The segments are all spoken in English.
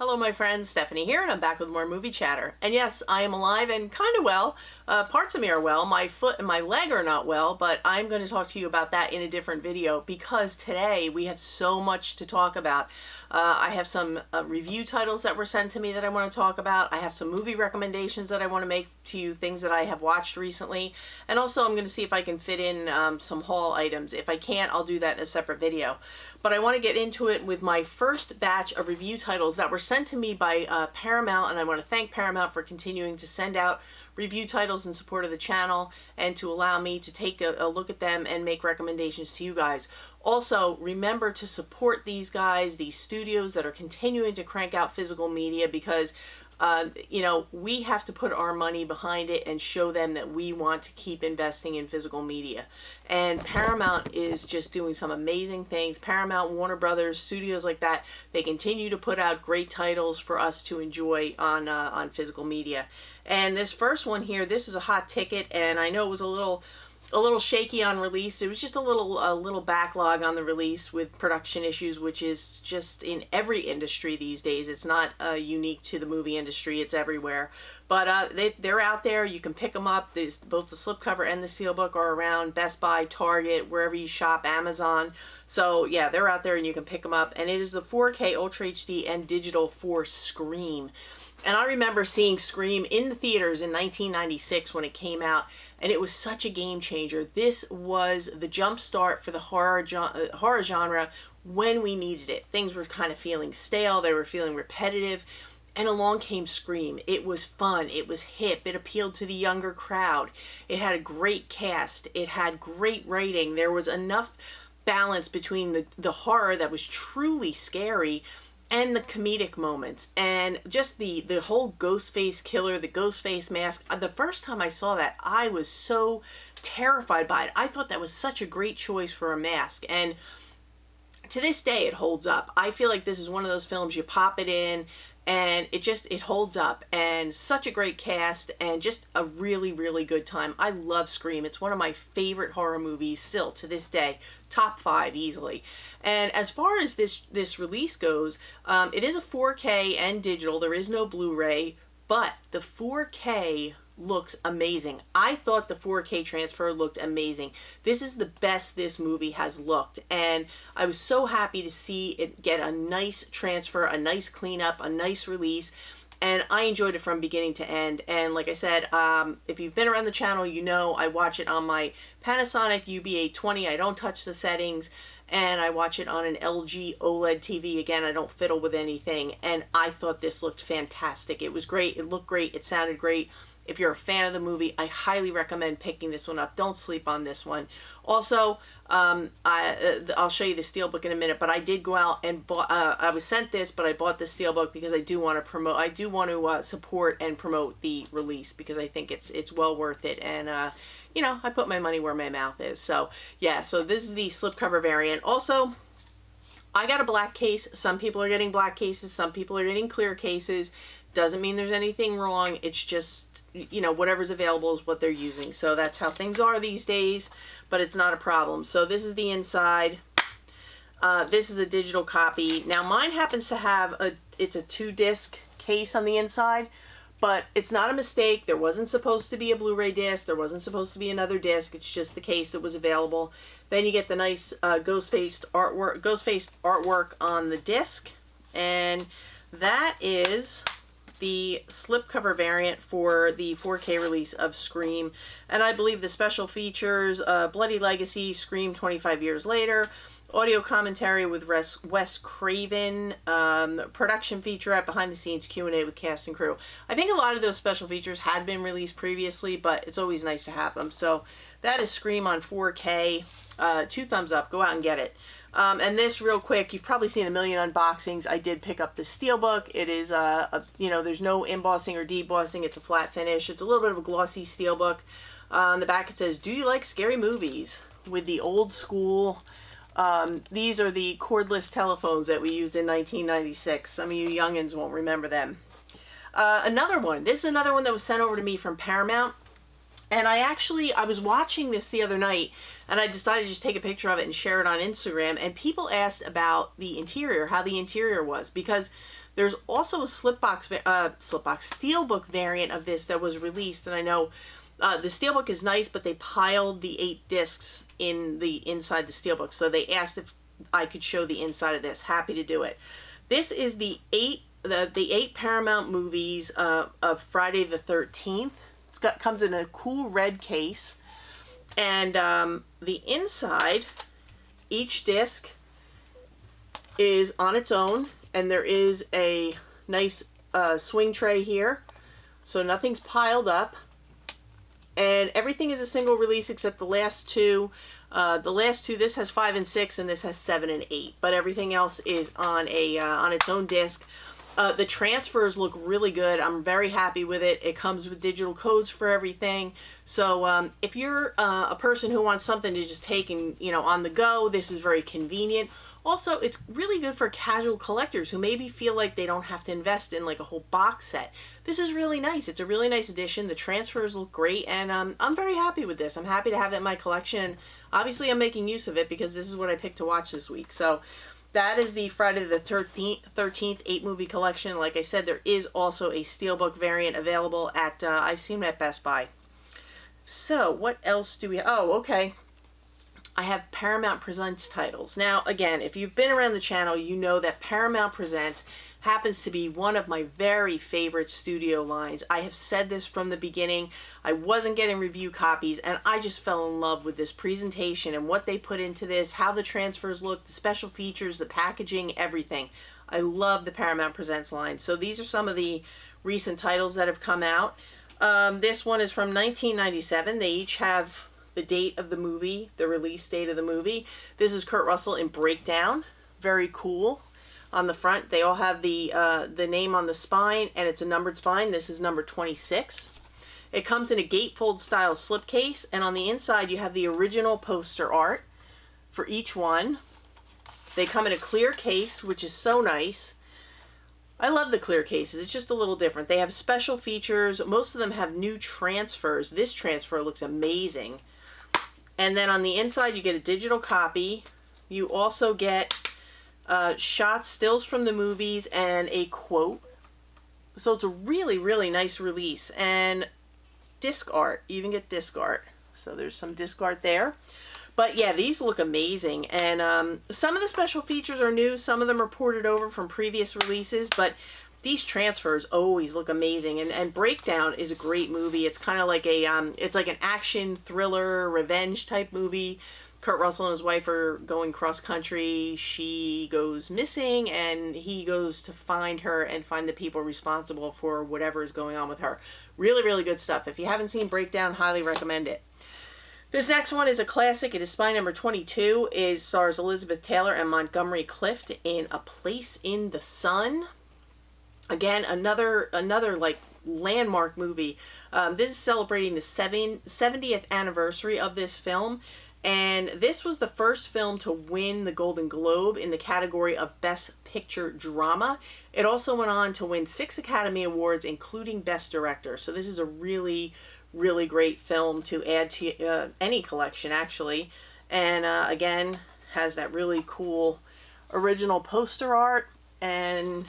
Hello my friends, Stephanie here, and I'm back with more movie chatter. And yes, I am alive and kind of well. Parts of me are well. My foot and my leg are not well, but I'm going to talk to you about that in a different video because today we have so much to talk about. I have some review titles that were sent to me that I want to talk about. I have some movie recommendations that I want to make to you, things that I have watched recently. And also I'm going to see if I can fit in some haul items. If I can't, I'll do that in a separate video. But I want to get into it with my first batch of review titles that were sent to me by Paramount, and I want to thank Paramount for continuing to send out review titles in support of the channel and to allow me to take a look at them and make recommendations to you guys. Also, remember to support these guys, these studios that are continuing to crank out physical media, because you know, we have to put our money behind it and show them that we want to keep investing in physical media. And Paramount is just doing some amazing things. Paramount, Warner Brothers, studios like that, they continue to put out great titles for us to enjoy on physical media. And this first one here, this is a hot ticket, and I know it was a little shaky on release. It was just a little backlog on the release with production issues, which is just in every industry these days. It's not unique to the movie industry. It's everywhere. But they're out there. You can pick them up. Both the slipcover and the steelbook are around Best Buy, Target, wherever you shop, Amazon. So yeah, they're out there and you can pick them up. And it is the 4K Ultra HD and digital for Scream. And I remember seeing Scream in the theaters in 1996 when it came out, and it was such a game changer. This was the jump start for the horror genre when we needed it. Things were kind of feeling stale, they were feeling repetitive, and along came Scream. It was fun, it was hip, it appealed to the younger crowd. It had a great cast, it had great writing. There was enough balance between the horror that was truly scary and the comedic moments, and just the whole Ghostface killer, the Ghostface mask. The first time I saw that, I was so terrified by it. I thought that was such a great choice for a mask, and to this day it holds up. I feel like this is one of those films you pop it in and it holds up, and such a great cast and just a really, really good time. I love Scream. It's one of my favorite horror movies still to this day. Top 5 easily. And as far as this release goes, it is a 4K and digital. There is no Blu-ray, but the 4K looks amazing. I thought the 4K transfer looked amazing. This is the best this movie has looked, and I was so happy to see it get a nice transfer, a nice cleanup, a nice release, and I enjoyed it from beginning to end. And like I said, if you've been around the channel, you know I watch it on my Panasonic UB820. I don't touch the settings, and I watch it on an LG OLED TV. Again, I don't fiddle with anything, and I thought this looked fantastic. It was great, it looked great, it sounded great. If you're a fan of the movie, I highly recommend picking this one up. Don't sleep on this one. Also, I'll show you the steelbook in a minute, but I did go out and bought, I was sent this, but I bought the steelbook because I do want to promote, I do want to support and promote the release because I think it's well worth it. And, you know, I put my money where my mouth is. So, yeah, so this is the slipcover variant. Also, I got a black case. Some people are getting black cases. Some people are getting clear cases. Doesn't mean there's anything wrong. It's just, you know, whatever's available is what they're using. So that's how things are these days, but it's not a problem. So this is the inside. This is a digital copy. Now mine happens to have it's a 2-disc case on the inside, but it's not a mistake. There wasn't supposed to be a Blu-ray disc. There wasn't supposed to be another disc. It's just the case that was available. Then you get the nice ghost-faced artwork on the disc, and that is the slipcover variant for the 4K release of Scream. And I believe the special features, Bloody Legacy, Scream 25 years later, audio commentary with Wes Craven, production featurette, behind the scenes Q&A with cast and crew. I think a lot of those special features had been released previously, but it's always nice to have them. So that is Scream on 4K. 2 thumbs up. Go out and get it. And this, real quick, you've probably seen a million unboxings. I did pick up the steelbook. It is, you know, there's no embossing or debossing. It's a flat finish. It's a little bit of a glossy steelbook. On the back it says, "Do you like scary movies?" With the old school. These are the cordless telephones that we used in 1996. Some of you youngins won't remember them. Another one. This is another one that was sent over to me from Paramount. And I was watching this the other night, and I decided to just take a picture of it and share it on Instagram, and people asked about the interior, how the interior was, because There's also a steelbook variant of this that was released, and I know the steelbook is nice, but they piled the 8 discs in the inside the steelbook, so they asked if I could show the inside of this. Happy to do it. This is the 8 Paramount movies of Friday the 13th. Comes in a cool red case, and the inside, each disc is on its own, and there is a nice swing tray here, so nothing's piled up, and everything is a single release except the last two. This has 5 and 6, and this has 7 and 8, but everything else is on its own disc. The transfers look really good. I'm very happy with it. It comes with digital codes for everything. So if you're a person who wants something to just take and, on the go, this is very convenient. Also, it's really good for casual collectors who maybe feel like they don't have to invest in like a whole box set. This is really nice. It's a really nice addition. The transfers look great, and I'm very happy with this. I'm happy to have it in my collection, and obviously I'm making use of it because this is what I picked to watch this week. So that is the Friday the 13th 8-movie collection. Like I said, there is also a steelbook variant available at, I've seen it at Best Buy. So what else do we have? Oh, okay. I have Paramount Presents titles. Now, again, if you've been around the channel, you know that Paramount Presents happens to be one of my very favorite studio lines. I have said this from the beginning. I wasn't getting review copies, and I just fell in love with this presentation and what they put into this, how the transfers look, the special features, the packaging, everything. I love the Paramount Presents line. So these are some of the recent titles that have come out. This one is from 1997. They each have the date of the movie, the release date of the movie. This is Kurt Russell in Breakdown. Very cool. On the front, they all have the name on the spine, and it's a numbered spine. This is number 26. It comes in a gatefold style slipcase, and on the inside you have the original poster art for each one. They come in a clear case, which is so nice. I love the clear cases. It's just a little different. They have special features. Most of them have new transfers. This transfer looks amazing. And then on the inside, you get a digital copy. You also get shots, stills from the movies, and a quote. So it's a really, really nice release. And disc art. You even get disc art. So there's some disc art there. But yeah, these look amazing. And some of the special features are new. Some of them are ported over from previous releases. But these transfers always look amazing, and Breakdown is a great movie. It's kind of like it's like an action thriller revenge type movie. Kurt Russell and his wife are going cross country. She goes missing, and he goes to find her and find the people responsible for whatever is going on with her. Really, really good stuff. If you haven't seen Breakdown, highly recommend it. This next one is a classic. It is spine number 22. It stars Elizabeth Taylor and Montgomery Clift in A Place in the Sun. Again, another like landmark movie. This is celebrating the 70th anniversary of this film, and this was the first film to win the Golden Globe in the category of Best Picture Drama. It also went on to win 6 Academy Awards, including Best Director. So this is a really, really great film to add to any collection, actually. And again, has that really cool original poster art and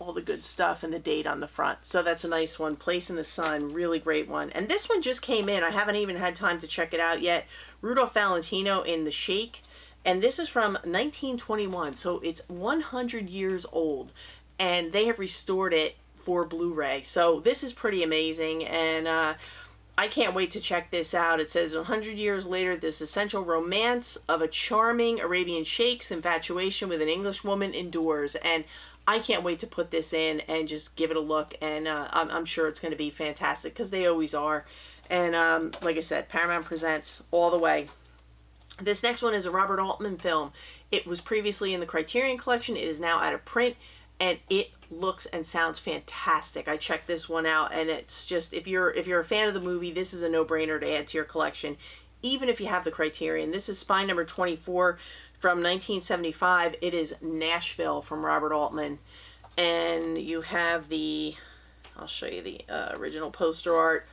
all the good stuff and the date on the front. So that's a nice one. Place in the Sun, really great one. And this one just came in. I haven't even had time to check it out yet. Rudolph Valentino in The Shake. And this is from 1921. So it's 100 years old. And they have restored it for Blu-ray. So this is pretty amazing. And I can't wait to check this out. It says 100 years later, this essential romance of a charming Arabian sheik's infatuation with an English woman endures. And I can't wait to put this in and just give it a look, and I'm sure it's going to be fantastic because they always are. And like I said, Paramount Presents all the way. This next one is a Robert Altman film. It was previously in the Criterion Collection. It is now out of print, and it looks and sounds fantastic. I checked this one out, and it's just, if you're a fan of the movie, this is a no-brainer to add to your collection, even if you have the Criterion. This is spine number 24. From 1975, it is Nashville from Robert Altman. And you have the, I'll show you the original poster art.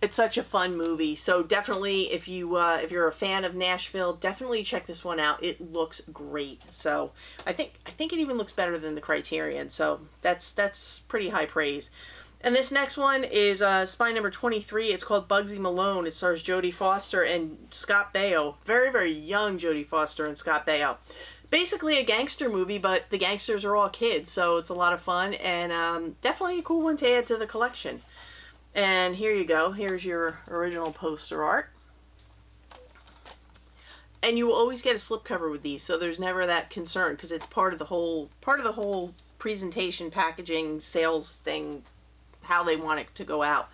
It's such a fun movie. So definitely, if you're a fan of Nashville, definitely check this one out. It looks great. So I think it even looks better than the Criterion. So that's pretty high praise. And this next one is spy number 23. It's called Bugsy Malone. It stars Jodie Foster and Scott Baio. Very, very young Jodie Foster and Scott Baio. Basically a gangster movie, but the gangsters are all kids, so it's a lot of fun, and definitely a cool one to add to the collection. And here you go. Here's your original poster art. And you will always get a slipcover with these, so there's never that concern, because it's part of the whole presentation, packaging, sales thing, how they want it to go out.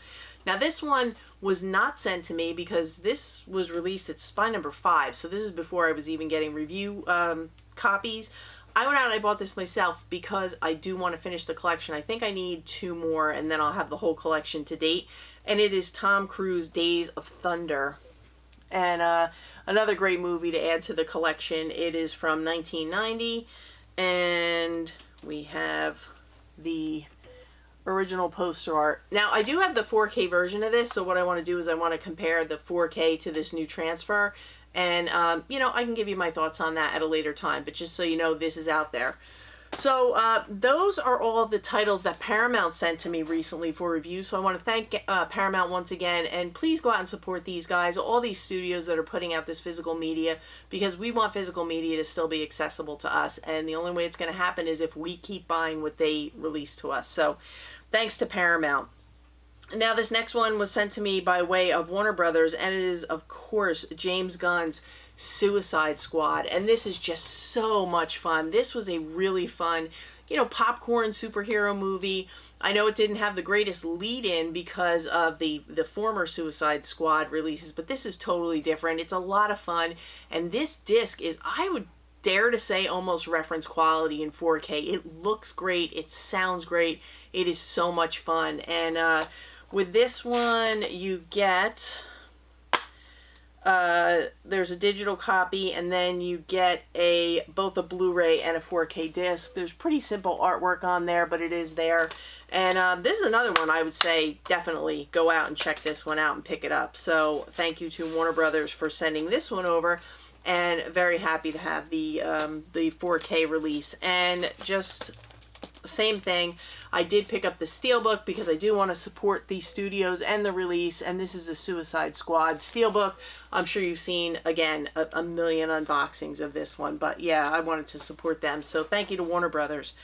Now this one was not sent to me because this was released at spy number 5, so this is before I was even getting review copies. I went out and I bought this myself because I do want to finish the collection. I think I need 2 more and then I'll have the whole collection to date. And it is Tom Cruise Days of Thunder. And another great movie to add to the collection. It is from 1990, and we have the original poster art. Now I do have the 4K version of this, so what I want to do is I want to compare the 4K to this new transfer, and you know, I can give you my thoughts on that at a later time, but just so you know, this is out there. So those are all the titles that Paramount sent to me recently for review. So I want to thank Paramount once again, and please go out and support these guys, all these studios that are putting out this physical media, because we want physical media to still be accessible to us, and the only way it's going to happen is if we keep buying what they release to us. So thanks to Paramount. Now this next one was sent to me by way of Warner Brothers, and it is, of course, James Gunn's Suicide Squad, and this is just so much fun. This was a really fun, you know, popcorn superhero movie. I know it didn't have the greatest lead-in because of the former Suicide Squad releases, but this is totally different. It's a lot of fun, and this disc is, I would dare to say, almost reference quality in 4K. It looks great. It sounds great. It is so much fun. And with this one, you get... there's a digital copy, and then you get both a Blu-ray and a 4K disc. There's pretty simple artwork on there, but it is there. And this is another one I would say definitely go out and check this one out and pick it up. So thank you to Warner Brothers for sending this one over, and very happy to have the 4K release. And just same thing, I did pick up the Steelbook because I do want to support these studios and the release, and this is the Suicide Squad Steelbook. I'm sure you've seen, again, a million unboxings of this one, but yeah, I wanted to support them, so thank you to Warner Brothers.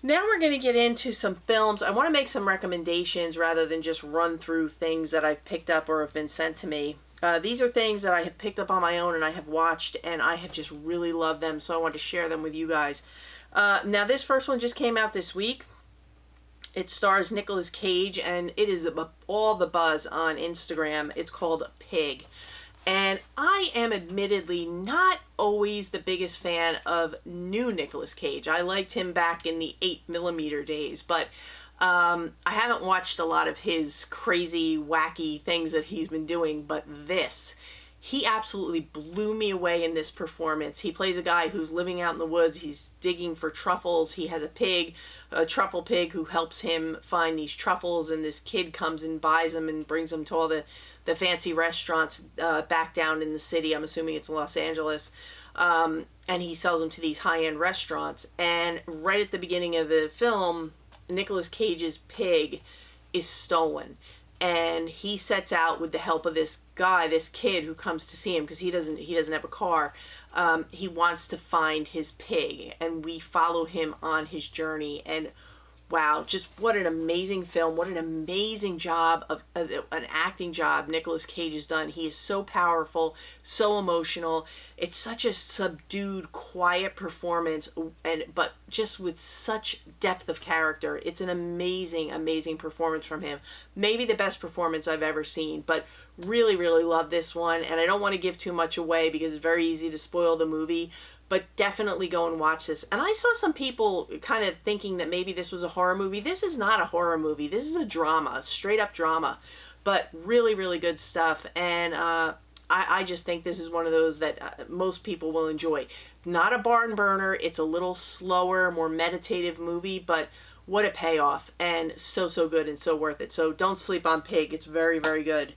Now we're going to get into some films. I want to make some recommendations rather than just run through things that I've picked up or have been sent to me. These are things that I have picked up on my own and I have watched, and I have just really loved them, so I want to share them with you guys. Now this first one just came out this week. It stars Nicolas Cage, and it is all the buzz on Instagram. It's called Pig. And I am admittedly not always the biggest fan of new Nicolas Cage. I liked him back in the 8mm days, but I haven't watched a lot of his crazy, wacky things that he's been doing, but this... he absolutely blew me away in this performance. He plays a guy who's living out in the woods. He's digging for truffles. He has a pig, a truffle pig, who helps him find these truffles, and this kid comes and buys them and brings them to all the fancy restaurants back down in the city. I'm assuming it's Los Angeles. And he sells them to these high-end restaurants. And right at the beginning of the film, Nicolas Cage's pig is stolen. And he sets out with the help of this guy, this kid who comes to see him because he doesn't have a car. He wants to find his pig, and we follow him on his journey. And wow, just what an amazing film! What an amazing job of an acting job Nicolas Cage has done. He is so powerful, so emotional. It's such a subdued, quiet performance, but just with such depth of character. It's an amazing, amazing performance from him. Maybe the best performance I've ever seen, but really, really love this one. And I don't want to give too much away because it's very easy to spoil the movie, but definitely go and watch this. And I saw some people kind of thinking that maybe this was a horror movie. This is not a horror movie. This is a drama, a straight up drama, but really, really good stuff. And I just think this is one of those that most people will enjoy. Not a barn burner. It's a little slower, more meditative movie, but what a payoff, and so, so good and so worth it. So don't sleep on Pig. It's very, very good.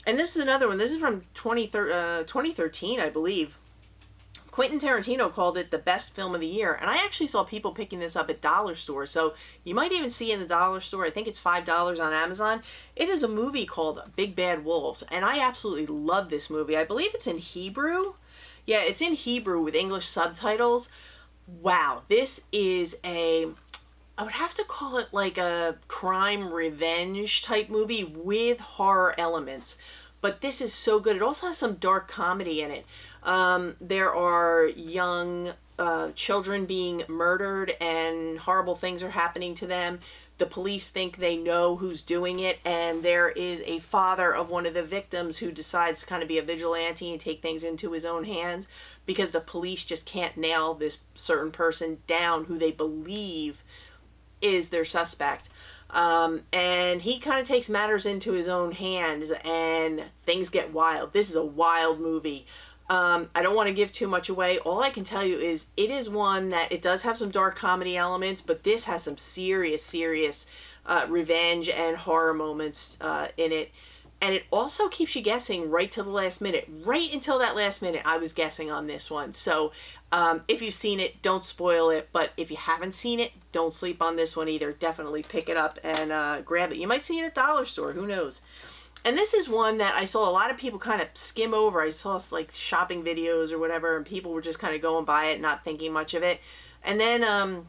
And this is another one. This is from 2013, I believe. Quentin Tarantino called it the best film of the year, and I actually saw people picking this up at dollar stores, so you might even see it in the dollar store. I think it's $5 on Amazon. It is a movie called Big Bad Wolves, and I absolutely love this movie. I believe it's in Hebrew. Yeah, it's in Hebrew with English subtitles. Wow, this is I would have to call it like a crime revenge type movie with horror elements. But this is so good. It also has some dark comedy in it. There are young children being murdered and horrible things are happening to them. The police think they know who's doing it, and there is a father of one of the victims who decides to kind of be a vigilante and take things into his own hands because the police just can't nail this certain person down who they believe is their suspect. And he kind of takes matters into his own hands and things get wild. This is a wild movie. I don't want to give too much away. All I can tell you is it is one that it does have some dark comedy elements, but this has some serious revenge and horror moments in it. And it also keeps you guessing right till the last minute. Right until that last minute, I was guessing on this one. So if you've seen it, don't spoil it. But if you haven't seen it, don't sleep on this one either. Definitely pick it up and grab it. You might see it at dollar store. Who knows? And this is one that I saw a lot of people kind of skim over. I saw like shopping videos or whatever, and people were just kind of going by it, not thinking much of it. And then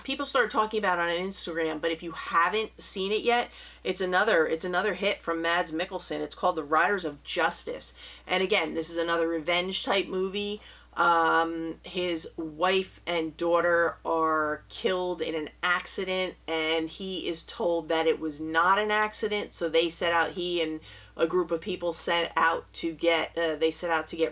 people started talking about it on Instagram. But if you haven't seen it yet, it's another hit from Mads Mikkelsen. It's called The Riders of Justice. And again, this is another revenge type movie. His wife and daughter are killed in an accident, and he is told that it was not an accident. So he and a group of people set out to get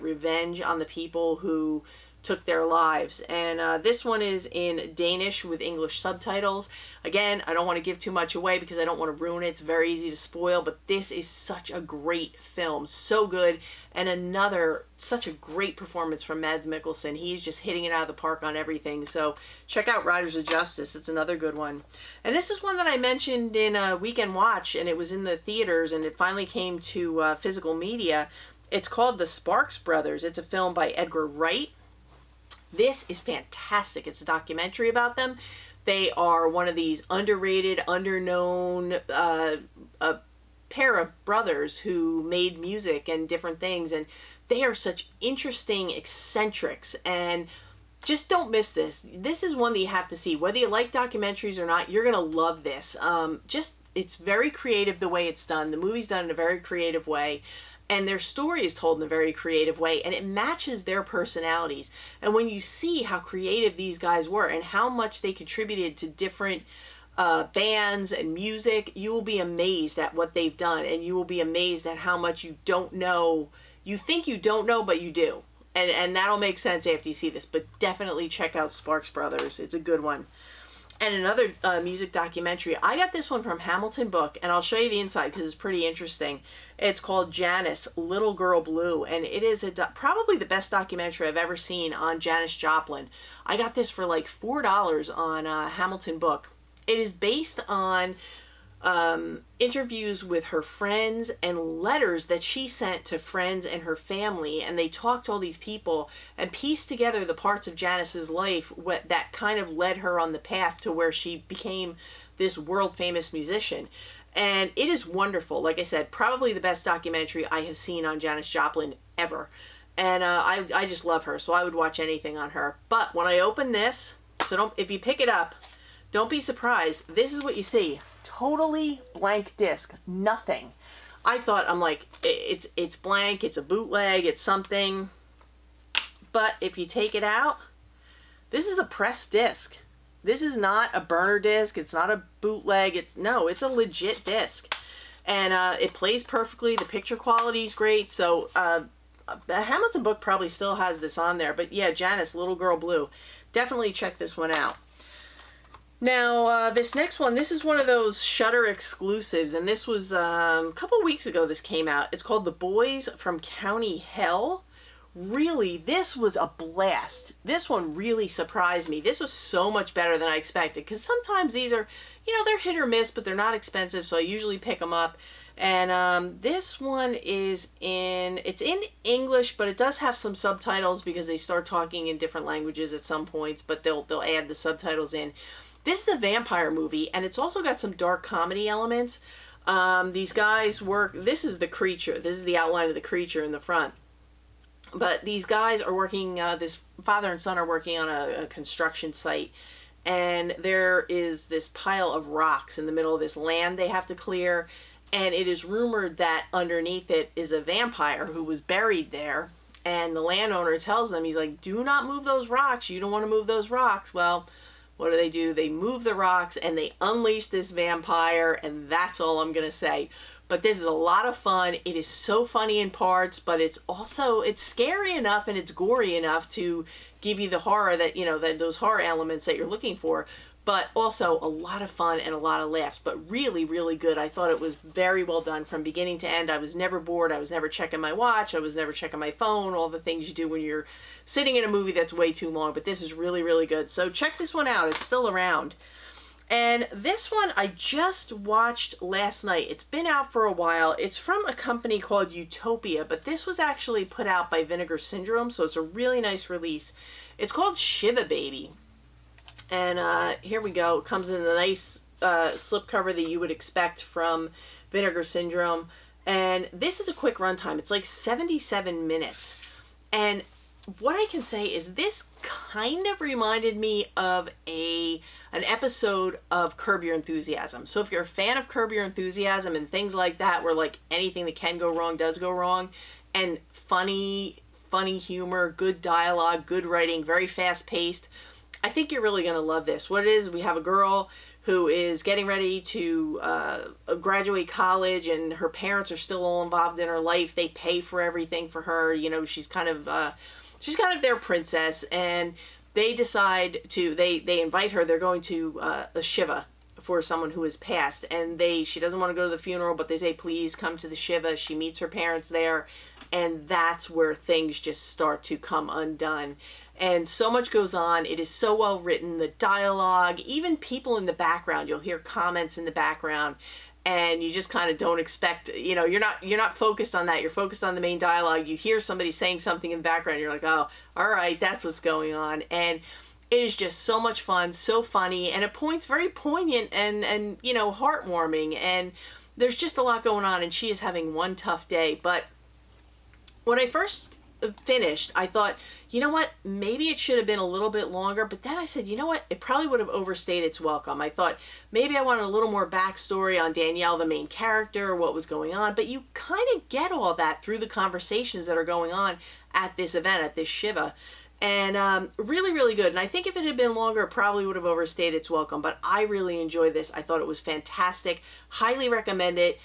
revenge on the people who took their lives. And this one is in Danish with English subtitles. Again, I don't want to give too much away because I don't want to ruin it. It's very easy to spoil, but this is such a great film. So good. And such a great performance from Mads Mikkelsen. He's just hitting it out of the park on everything. So check out Riders of Justice. It's another good one. And this is one that I mentioned in a Weekend Watch, and it was in the theaters, and it finally came to physical media. It's called The Sparks Brothers. It's a film by Edgar Wright. This is fantastic. It's a documentary about them. They are one of these underrated, underknown pair of brothers who made music and different things, and they are such interesting eccentrics, and just don't miss this. This is one that you have to see. Whether you like documentaries or not, you're gonna love this. It's very creative the way it's done. The movie's done in a very creative way, and their story is told in a very creative way, and it matches their personalities. And when you see how creative these guys were and how much they contributed to different bands and music, you will be amazed at what they've done, and you will be amazed at how much you don't know. You think you don't know, but you do. And that'll make sense after you see this, but definitely check out Sparks Brothers. It's a good one. And another music documentary. I got this one from Hamilton Book, and I'll show you the inside because it's pretty interesting. It's called Janis, Little Girl Blue, and it is probably the best documentary I've ever seen on Janis Joplin. I got this for like $4 on Hamilton Book. It is based on interviews with her friends and letters that she sent to friends and her family, and they talked to all these people and pieced together the parts of Janis's life that kind of led her on the path to where she became this world famous musician. And it is wonderful. Like I said, probably the best documentary I have seen on Janis Joplin ever. And I just love her, so I would watch anything on her. But when I open this, if you pick it up, don't be surprised. This is what you see. Totally blank disc. Nothing. I'm like, it's blank, it's a bootleg, it's something. But if you take it out, this is a pressed disc. This is not a burner disc. It's not a bootleg. It's a legit disc. And it plays perfectly. The picture quality is great. So the Hamilton Book probably still has this on there. But yeah, Janis, Little Girl Blue. Definitely check this one out. Now, this next one, this is one of those Shudder exclusives, and this was a couple weeks ago this came out. It's called The Boys from County Hell, really, this was a blast. This one really surprised me. This was so much better than I expected, because sometimes these are, they're hit or miss, but they're not expensive, so I usually pick them up. And this one it's in English, but it does have some subtitles because they start talking in different languages at some points, but they'll add the subtitles in. This is a vampire movie, and it's also got some dark comedy elements. These guys this is the creature. This is the outline of the creature in the front. But these guys are working, this father and son are working on a construction site, and there is this pile of rocks in the middle of this land they have to clear. And it is rumored that underneath it is a vampire who was buried there. And the landowner tells them, he's like, do not move those rocks. You don't want to move those rocks. Well, what do? They move the rocks and they unleash this vampire. And that's all I'm going to say. But this is a lot of fun. It is so funny in parts, but it's scary enough and it's gory enough to give you the horror that those horror elements that you're looking for. But also a lot of fun and a lot of laughs, but really, really good. I thought it was very well done from beginning to end. I was never bored. I was never checking my watch. I was never checking my phone, all the things you do when you're sitting in a movie that's way too long. But this is really, really good. So check this one out. It's still around. And this one I just watched last night. It's been out for a while. It's from a company called Utopia, but this was actually put out by Vinegar Syndrome, so it's a really nice release. It's called Shiva Baby. And here we go. It comes in a nice slipcover that you would expect from Vinegar Syndrome. And this is a quick runtime. It's like 77 minutes. And what I can say is this kind of reminded me of an episode of Curb Your Enthusiasm. So if you're a fan of Curb Your Enthusiasm and things like that, where like anything that can go wrong does go wrong, and funny humor, good dialogue, good writing, very fast paced, I think you're really going to love this. What it is, we have a girl who is getting ready to graduate college, and her parents are still all involved in her life. They pay for everything for her. She's kind of their princess, and they decide they invite her. They're going to a Shiva for someone who has passed, and she doesn't want to go to the funeral, but they say, please come to the Shiva. She meets her parents there, and that's where things just start to come undone. And so much goes on. It is so well written. The dialogue, even people in the background, you'll hear comments in the background, and you just kind of don't expect, you're not focused on that. You're focused on the main dialogue. You hear somebody saying something in the background, you're like, oh, all right, that's what's going on. And it is just so much fun, so funny, and at points very poignant and heartwarming. And there's just a lot going on, and she is having one tough day. But when I first finished, I thought, you know what, maybe it should have been a little bit longer. But then I said, you know what, it probably would have overstayed its welcome. I thought maybe I wanted a little more backstory on Danielle, the main character, what was going on. But you kind of get all that through the conversations that are going on at this event, at this Shiva. And really, really good. And I think if it had been longer, it probably would have overstayed its welcome. But I really enjoyed this. I thought it was fantastic. Highly recommend it.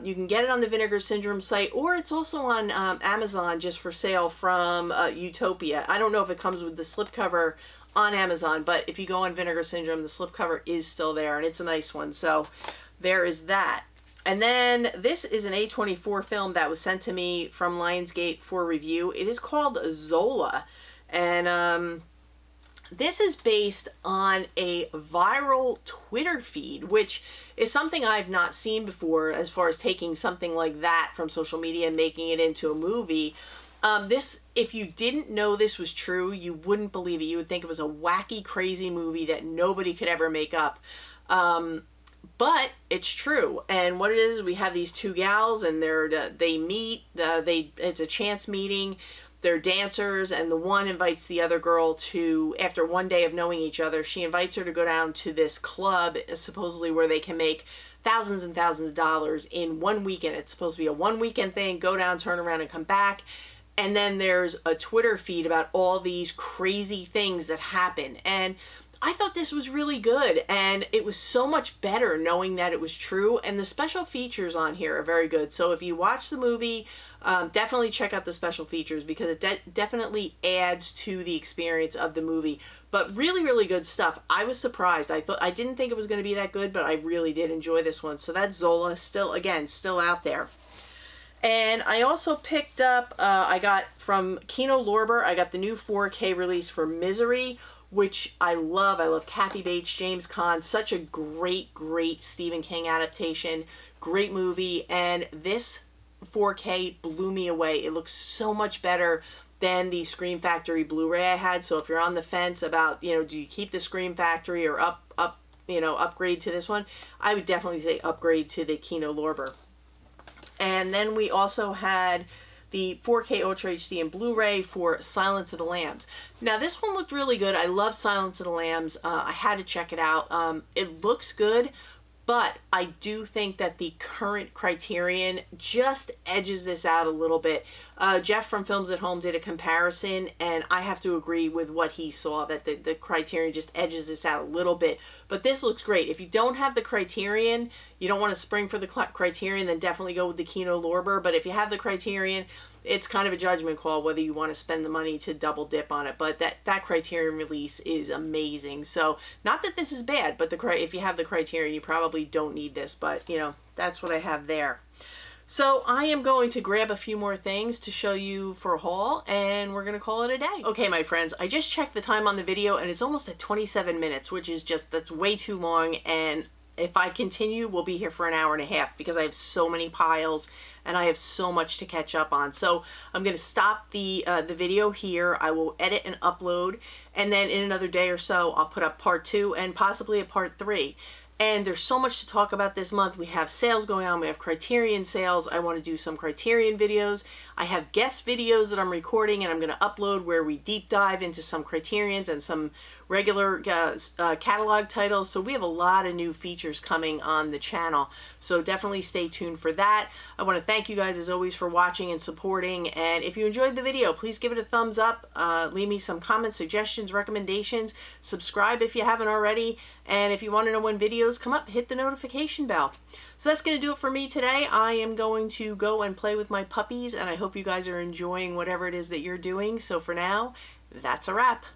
You can get it on the Vinegar Syndrome site, or it's also on Amazon just for sale from Utopia. I don't know if it comes with the slipcover on Amazon, but if you go on Vinegar Syndrome, the slipcover is still there, and it's a nice one. So there is that. And then this is an A24 film that was sent to me from Lionsgate for review. It is called Zola, and this is based on a viral Twitter feed, which is something I've not seen before as far as taking something like that from social media and making it into a movie. If you didn't know this was true, you wouldn't believe it. You would think it was a wacky, crazy movie that nobody could ever make up. But it's true. And what it is, we have these two gals, and they meet. It's a chance meeting. They're dancers, and the one invites the other girl to, after one day of knowing each other, she invites her to go down to this club, supposedly where they can make thousands and thousands of dollars in one weekend. It's supposed to be a one weekend thing, go down, turn around, and come back. And then there's a Twitter feed about all these crazy things that happen. And I thought this was really good, and it was so much better knowing that it was true. And the special features on here are very good. So if you watch the movie, definitely check out the special features, because it definitely adds to the experience of the movie. But really, really good stuff. I was surprised. I didn't think it was going to be that good, but I really did enjoy this one. So that's Zola, still out there. And I also picked up, I got from Kino Lorber, I got the new 4K release for Misery, which I love. I love Kathy Bates, James Caan, such a great, great Stephen King adaptation, great movie, and this 4K blew me away. It looks so much better than the Scream Factory Blu-ray I had. So if you're on the fence about, you know, do you keep the Scream Factory or upgrade to this one, I would definitely say upgrade to the Kino Lorber. And then we also had the 4K Ultra HD and Blu-ray for Silence of the Lambs. Now this one looked really good. I love Silence of the Lambs. I had to check it out. It looks good, but I do think that the current Criterion just edges this out a little bit. Jeff from Films at Home did a comparison, and I have to agree with what he saw, that the Criterion just edges this out a little bit. But this looks great. If you don't have the Criterion, you don't want to spring for the Criterion, then definitely go with the Kino Lorber. But if you have the Criterion, it's kind of a judgment call whether you want to spend the money to double dip on it. But that Criterion release is amazing. So not that this is bad, but if you have the Criterion, you probably don't need this. But, you know, that's what I have there. So I am going to grab a few more things to show you for a haul, and we're going to call it a day. Okay, my friends, I just checked the time on the video, and it's almost at 27 minutes, which is that's way too long. And if I continue, we'll be here for an hour and a half because I have so many piles and I have so much to catch up on. So I'm going to stop the video here. I will edit and upload, and then in another day or so, I'll put up part 2 and possibly a part 3. And there's so much to talk about this month. We have sales going on. We have Criterion sales. I want to do some Criterion videos. I have guest videos that I'm recording and I'm going to upload where we deep dive into some Criterions and some regular catalog titles. So we have a lot of new features coming on the channel. So definitely stay tuned for that. I want to thank you guys as always for watching and supporting. And if you enjoyed the video, please give it a thumbs up. Leave me some comments, suggestions, recommendations. Subscribe if you haven't already. And if you want to know when videos come up, hit the notification bell. So that's going to do it for me today. I am going to go and play with my puppies, and I hope you guys are enjoying whatever it is that you're doing. So for now, that's a wrap.